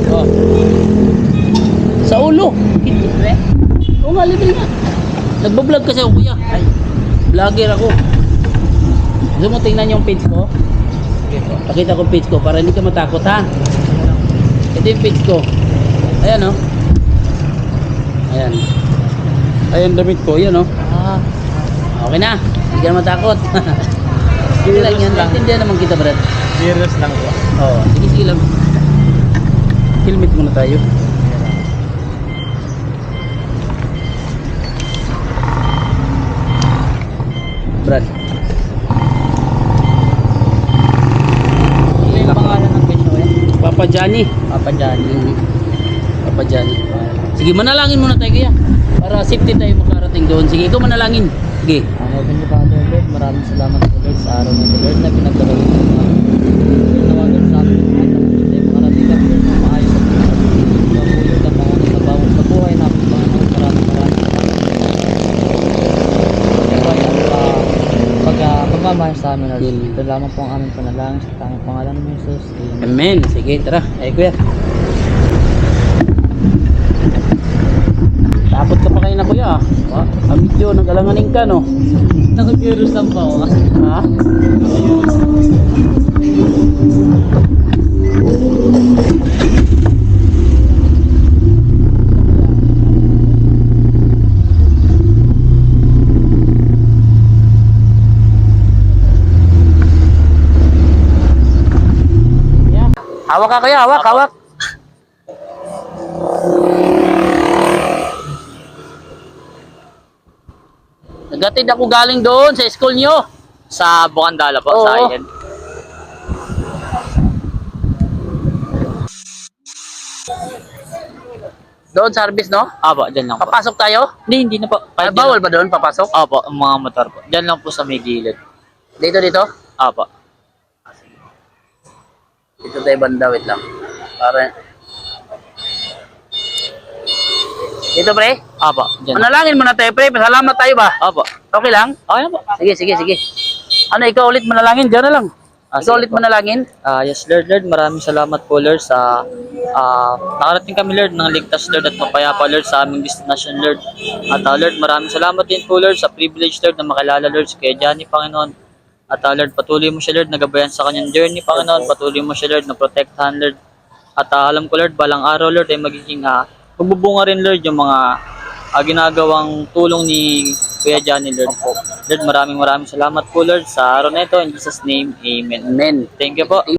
Oh. Sa ulo. Libre? Oo nga, libre nga. Nagbablog kasi ako kuya. Ay, vlogger ako. Gusto mo tingnan yung page ko? Sige po. Pakita ko page ko para hindi ka matakot ha. Ito yung page ko. Ayan o. Ayan. Ayan damit ko. Ayan o. Ah, Okay na. Hindi ka na matakot. Sige lang yan. Naintindihan naman kita, Brad. serious lang po. Oo. Sige, sige lang. Helmet muna tayo. Brad. Ano yung pangalan ng page ko yan? Papa Johnny. Papa Johnny. Papa Johnny. Sige, manalangin muna tayo kaya. Para safety tayo makarating doon. Sige, ikaw manalangin. Sige. Heavenly Father, Lord, maraming salamat po Lord sa araw na ito Lord na pinagdalawin mo mga nawagan sa amin ng mga tayo makarating kami Lord ng maayos at mapulot ang mga nasabawang sa buhay namin Panginoon. Maraming salamat pagmamahal sa amin Lord. Ito lamang po ang aming panalangin sa tanging pangalan ng Jesus. Amen. Amen. Sige, tara. Ay, kuya. Takot ka pa kayo na kuya. Medyo nag-alanganin ka, no? Nag-virus lang pa ako. Ha? Hawak ka kuya, hawak, hawak. Nagatid ako galing doon sa school nyo. Sa Bukandala po, Oo. sa IN. Doon service, no? Apo, dyan lang po. Papasok tayo? Hindi na po. Ay, bawal ba doon papasok? Apo, ang mga motor po. Dyan lang po sa may gilid. Dito? Apo. Dito tayo banda, wait lang. Para... Dito, pre? Apo, dyan. Manalangin muna tayo, pre. Pasalamat tayo ba? Apo. Okay lang? Okay na po. Sige. Ano, ikaw ulit manalangin? Diyan na lang. Ikaw Sige ulit po. manalangin? Yes, Lord, maraming salamat po, Lord, sa nakarating kami, Lord, ng ligtas, Lord, at mapayapa, Lord, sa aming destination, Lord. At Lord, maraming salamat din po, Lord, sa privilege, Lord, na makilala, Lord, si Kuya Johnny, Panginoon. At Lord, patuloy mo siya, Lord, nagabayan sa kanyang journey, Panginoon. Patuloy mo siya, Lord, na protektahan, Lord. At alam ko, Lord, balang araw, Lord, ay magiging magbubunga rin, Lord, yung mga ginagawang tulong ni Kuya Johnny, Lord. Lord, maraming salamat po, Lord, sa araw na ito. In Jesus' name, Amen. Amen. Thank you po.